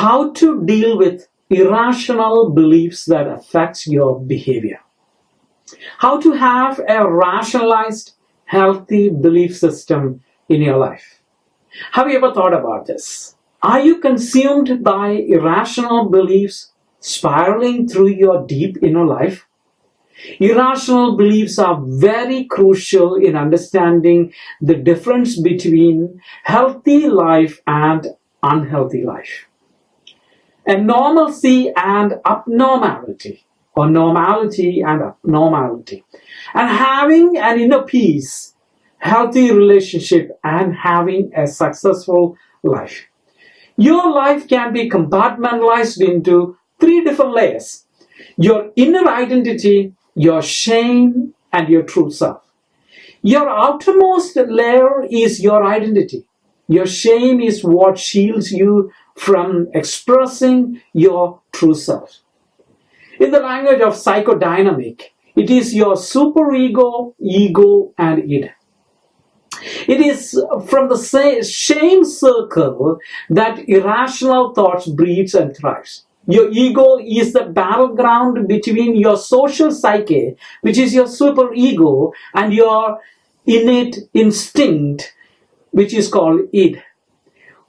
how to deal with irrational beliefs that affect your behavior. How to have a rationalized, healthy belief system in your life. Have you ever thought about this? Are you consumed by irrational beliefs spiraling through your deep inner life? Irrational beliefs are very crucial in understanding the difference between healthy life and unhealthy life. And normalcy and abnormality, or normality and abnormality. And having an inner peace, healthy relationship, and having a successful life. Your life can be compartmentalized into 3 different layers. Your inner identity, your shame, and your true self. Your outermost layer is your identity. Your shame is what shields you from expressing your true self. In the language of psychodynamic, it is your superego, ego, and id. It is from the shame circle that irrational thoughts breeds and thrives. Your ego is the battleground between your social psyche, which is your superego, and your innate instinct, which is called id.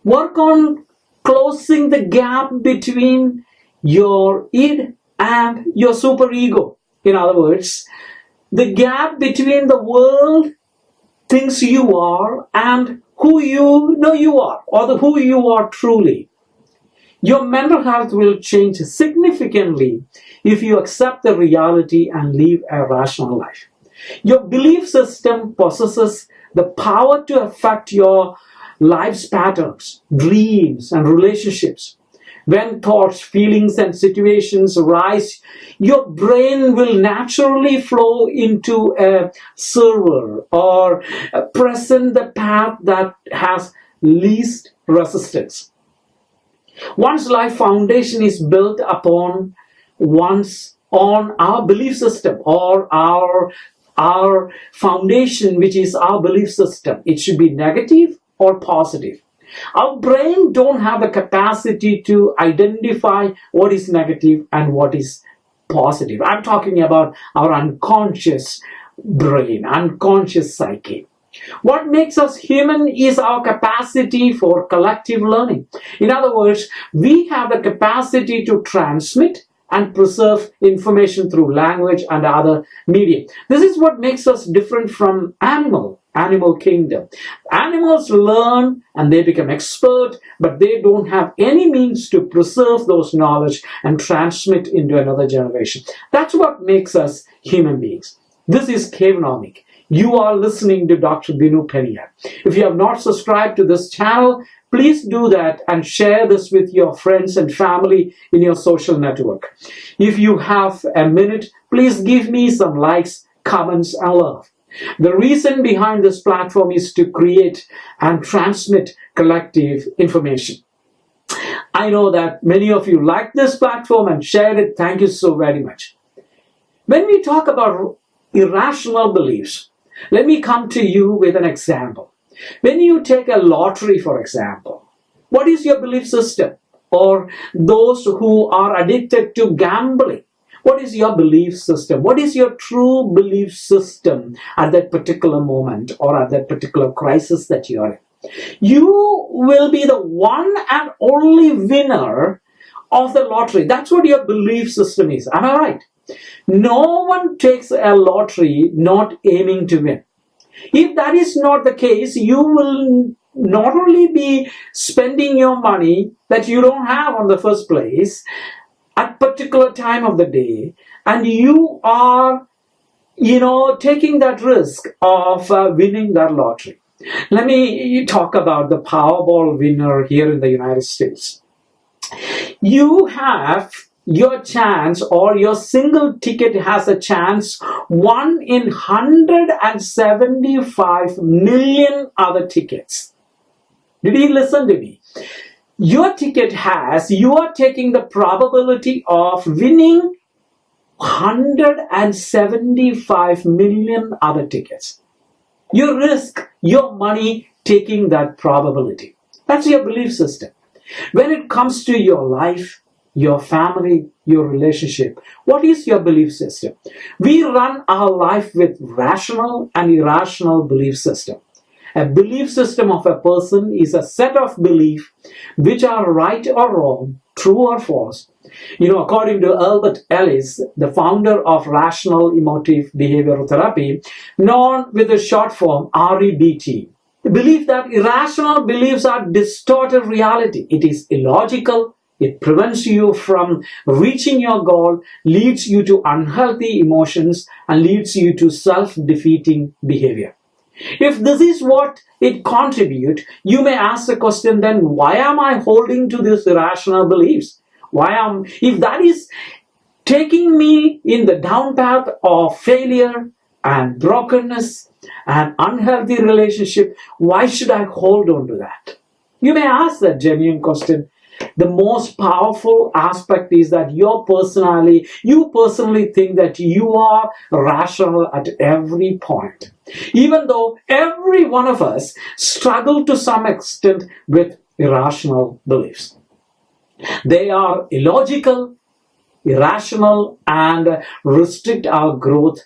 Work on closing the gap between your id and your superego. In other words, the gap between the world thinks you are and who you know you are, or who you are truly. Your mental health will change significantly if you accept the reality and live a rational life. Your belief system possesses the power to affect your life's patterns, dreams, and relationships. When thoughts, feelings, and situations arise, your brain will naturally flow into a server or present the path that has least resistance. One's life foundation is built upon our belief system, or our foundation, which is our belief system. It should be negative or positive. Our brain don't have the capacity to identify what is negative and what is positive. I'm talking about our unconscious brain, unconscious psyche. What makes us human is our capacity for collective learning. In other words, we have the capacity to transmit and preserve information through language and other media. This is what makes us different from animal kingdom. Animals learn and they become expert, but they don't have any means to preserve those knowledge and transmit into another generation. That's what makes us human beings. This is cavenomic. You are listening to Dr. Binu Penia. If you have not subscribed to this channel, please do that and share this with your friends and family in your social network. If you have a minute, please give me some likes, comments, and love. The reason behind this platform is to create and transmit collective information. I know that many of you like this platform and shared it. Thank you so very much. When we talk about irrational beliefs, let me come to you with an example. When you take a lottery, for example, what is your belief system? Or those who are addicted to gambling, what is your belief system? What is your true belief system at that particular moment or at that particular crisis that you are in? You will be the one and only winner of the lottery. That's what your belief system is. Am I right? No one takes a lottery not aiming to win. If that is not the case, you will not only be spending your money that you don't have on the first place at particular time of the day, and you are, taking that risk of winning that lottery. Let me talk about the Powerball winner here in the United States. You have your chance, or your single ticket has a chance 1 in 175 million other tickets. Did you listen to me? Your ticket you are taking the probability of winning 175 million other tickets. You risk your money taking that probability. That's your belief system. When it comes to your life, your family, your relationship, what is your belief system? We run our life with rational and irrational belief system. A belief system of a person is a set of beliefs which are right or wrong, true or false. According to Albert Ellis, the founder of Rational Emotive Behavioral Therapy, known with the short form REBT, the belief that irrational beliefs are distorted reality. It is illogical. It prevents you from reaching your goal, leads you to unhealthy emotions, and leads you to self-defeating behavior. If this is what it contributes, you may ask the question, then why am I holding to these irrational beliefs? If that is taking me in the down path of failure and brokenness and unhealthy relationship, why should I hold on to that? You may ask that genuine question. The most powerful aspect is that you personally think that you are rational at every point. Even though every one of us struggle to some extent with irrational beliefs. They are illogical, irrational, and restrict our growth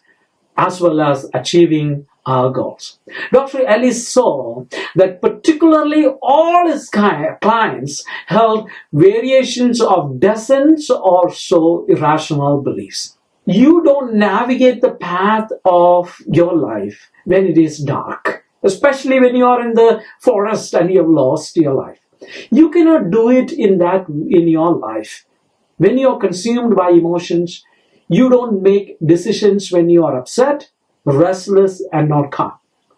as well as achieving our goals. Dr. Ellis saw that particularly all his clients held variations of dozens or so irrational beliefs. You don't navigate the path of your life when it is dark, especially when you are in the forest and you have lost your life. You cannot do it in your life. When you are consumed by emotions, you don't make decisions when you are upset, restless, and not calm.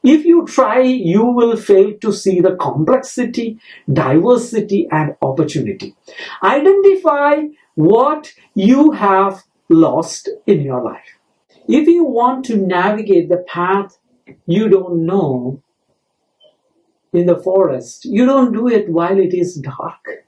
If you try, you will fail to see the complexity, diversity, and opportunity. Identify what you have lost in your life. If you want to navigate the path you don't know in the forest, you don't do it while it is dark.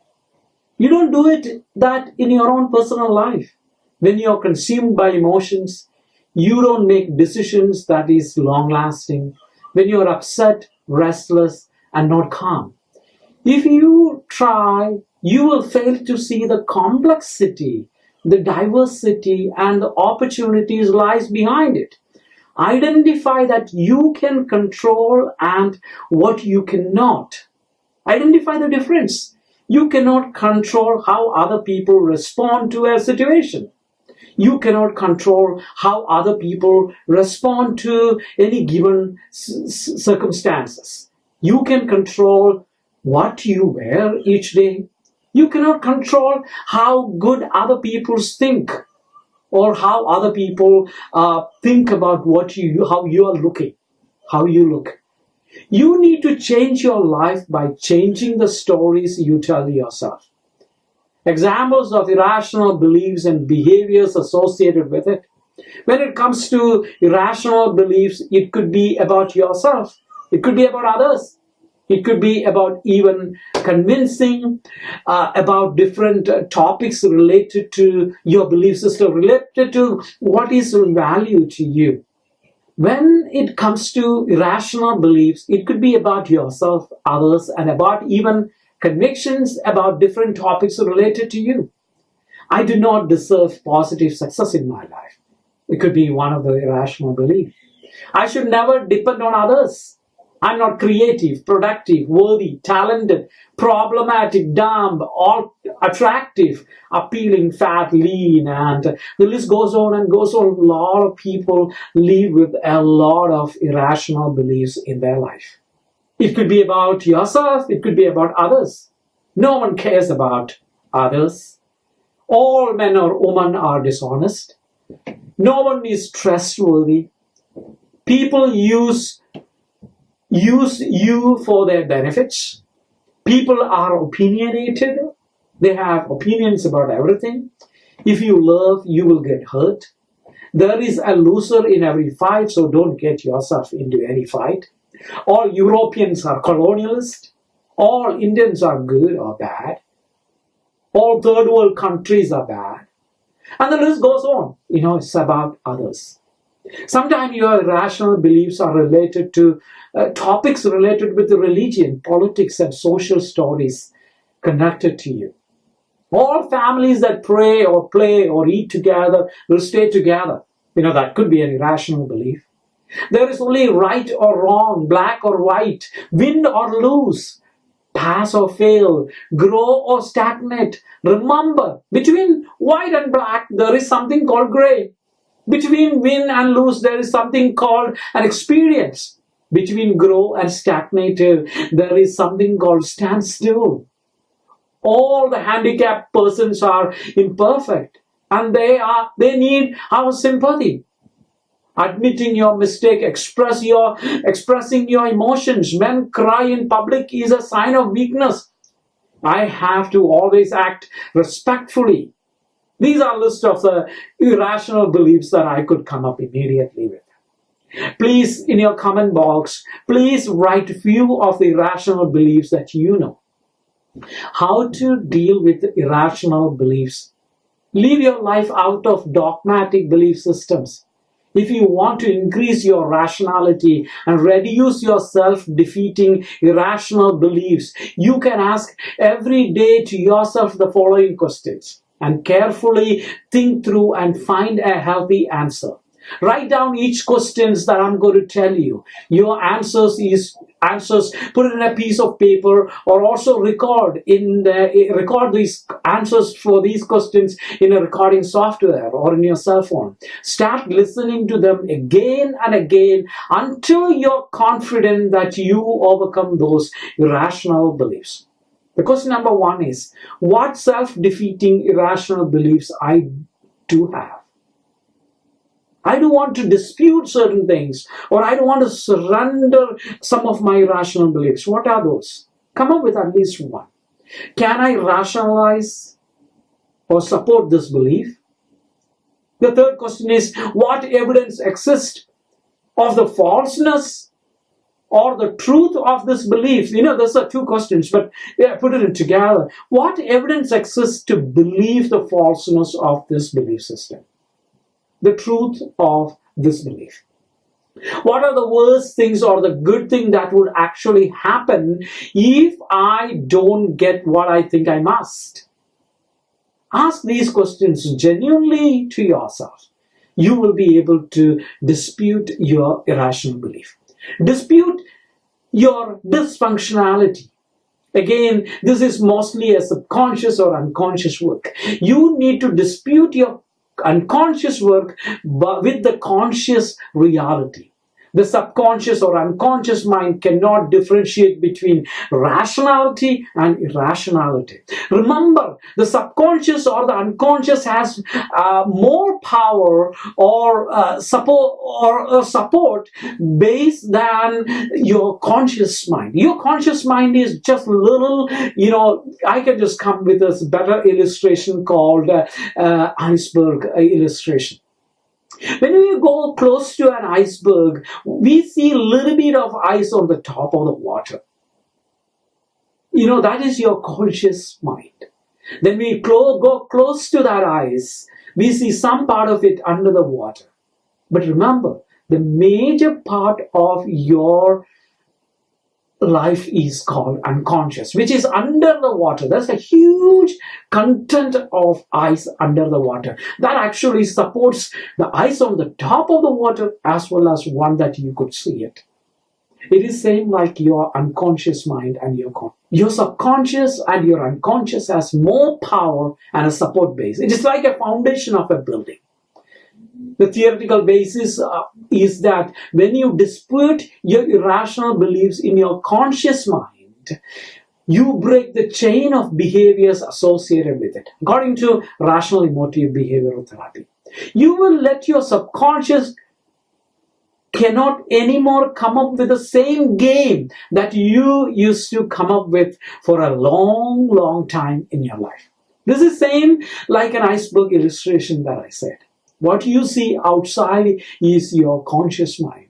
You don't do that in your own personal life. When you are consumed by emotions, you don't make decisions that is long-lasting. When you are upset, restless, and not calm. If you try, you will fail to see the complexity, the diversity, and the opportunities lies behind it. Identify that you can control and what you cannot. Identify the difference. You cannot control how other people respond to a situation. You cannot control how other people respond to any given circumstances. You can control what you wear each day. You cannot control how good other people think or how other people think about how you are looking, how you look. You need to change your life by changing the stories you tell yourself. Examples of irrational beliefs and behaviors associated with it. When it comes to irrational beliefs, it could be about yourself. It could be about others. It could be about even convincing about different topics related to your belief system, related to what is of value to you. When it comes to irrational beliefs, it could be about yourself, others, and about even convictions about different topics related to you. I do not deserve positive success in my life. It could be one of the irrational beliefs. I should never depend on others. I'm not creative, productive, worthy, talented, problematic, dumb, all attractive, appealing, fat, lean, and the list goes on and goes on. A lot of people live with a lot of irrational beliefs in their life. It could be about yourself. It could be about others. No one cares about others. All men or women are dishonest. No one is trustworthy. People use you for their benefits. People are opinionated. They have opinions about everything. If you love, you will get hurt. There is a loser in every fight, so don't get yourself into any fight. All Europeans are colonialist. All Indians are good or bad. All third world countries are bad. And the list goes on. It's about others. Sometimes your irrational beliefs are related to topics related with religion, politics, and social stories connected to you. All families that pray or play or eat together will stay together. That could be an irrational belief. There is only right or wrong, black or white, win or lose, pass or fail, grow or stagnate. Remember, between white and black, there is something called gray. Between win and lose, there is something called an experience. Between grow and stagnated, there is something called stand still. All the handicapped persons are imperfect, and they need our sympathy. Admitting your mistake, expressing your emotions. Men cry in public is a sign of weakness. I have to always act respectfully. These are a list of the irrational beliefs that I could come up immediately with. Please, in your comment box, please write a few of the irrational beliefs that you know. How to deal with irrational beliefs. Leave your life out of dogmatic belief systems. If you want to increase your rationality and reduce your self-defeating irrational beliefs, you can ask every day to yourself the following questions and carefully think through and find a healthy answer. Write down each questions that I'm going to tell you. Your answers, put it in a piece of paper, or also record these answers for these questions in a recording software or in your cell phone. Start listening to them again and again until you're confident that you overcome those irrational beliefs. The question number 1 is, what self-defeating irrational beliefs I do have? I don't want to dispute certain things, or I don't want to surrender some of my irrational beliefs. What are those? Come up with at least one. Can I rationalize or support this belief? The third question is, what evidence exists of the falseness or the truth of this belief? Those are two questions, but put it together. What evidence exists to believe the falseness of this belief system? The truth of this belief. What are the worst things or the good thing that would actually happen if I don't get what I think I must? Ask these questions genuinely to yourself. You will be able to dispute your irrational belief. Dispute your dysfunctionality. Again, this is mostly a subconscious or unconscious work. You need to dispute your unconscious work with the conscious reality. The subconscious or unconscious mind cannot differentiate between rationality and irrationality. Remember, the subconscious or the unconscious has more power or support base than your conscious mind. Your conscious mind is just little, I can just come with a better illustration called iceberg illustration. When we go close to an iceberg, we see a little bit of ice on the top of the water. That is your conscious mind. Then we go close to that ice, we see some part of it under the water. But remember, the major part of your life is called unconscious, which is under the water. There's a huge content of ice under the water that actually supports the ice on the top of the water as well as one that you could see it. It is same like your unconscious mind and your subconscious and your unconscious has more power and a support base. It is like a foundation of a building. The theoretical basis is that when you dispute your irrational beliefs in your conscious mind, you break the chain of behaviors associated with it. According to rational emotive behavioral therapy, you will let your subconscious cannot anymore come up with the same game that you used to come up with for a long, long time in your life. This is same like an iceberg illustration that I said. What you see outside is your conscious mind.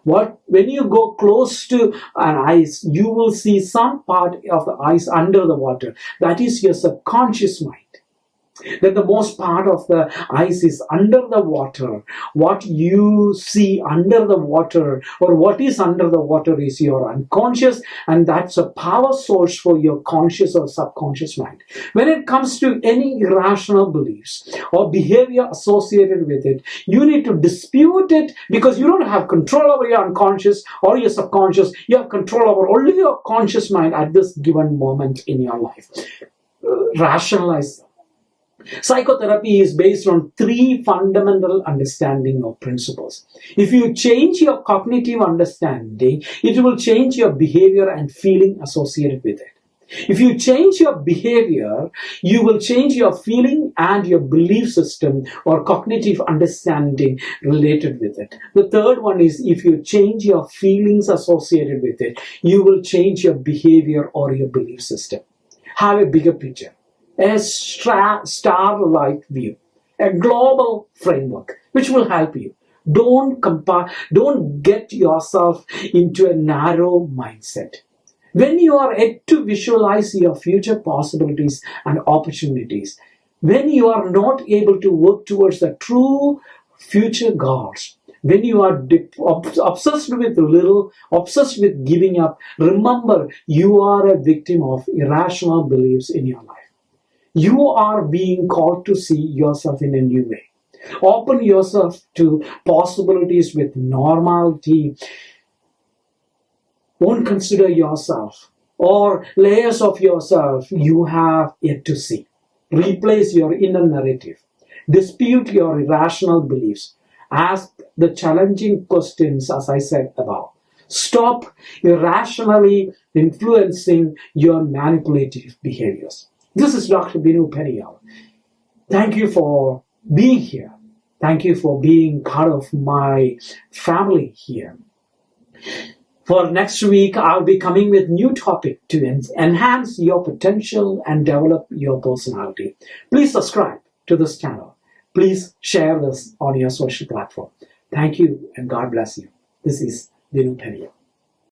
When you go close to an ice, you will see some part of the ice under the water. That is your subconscious mind. Then the most part of the ice is under the water. What you see under the water, or what is under the water, is your unconscious, and that's a power source for your conscious or subconscious mind. When it comes to any irrational beliefs or behavior associated with it, you need to dispute it, because you don't have control over your unconscious or your subconscious. You have control over only your conscious mind at this given moment in your life. Rationalize. Psychotherapy is based on 3 fundamental understanding of principles. If you change your cognitive understanding, it will change your behavior and feeling associated with it. If you change your behavior, you will change your feeling and your belief system or cognitive understanding related with it. The third one is, if you change your feelings associated with it, you will change your behavior or your belief system. Have a bigger picture. A star-like view, a global framework, which will help you. Don't get yourself into a narrow mindset. When you are able to visualize your future possibilities and opportunities, when you are not able to work towards the true future goals, when you are obsessed with little, obsessed with giving up, remember, you are a victim of irrational beliefs in your life. You are being called to see yourself in a new way. Open yourself to possibilities with normality. Don't consider yourself or layers of yourself you have yet to see. Replace your inner narrative. Dispute your irrational beliefs. Ask the challenging questions, as I said above. Stop irrationally influencing your manipulative behaviors. This is Dr. Binu Periyal. Thank you for being here. Thank you for being part of my family here. For next week, I'll be coming with new topic to enhance your potential and develop your personality. Please subscribe to this channel. Please share this on your social platform. Thank you and God bless you. This is Binu Periyal.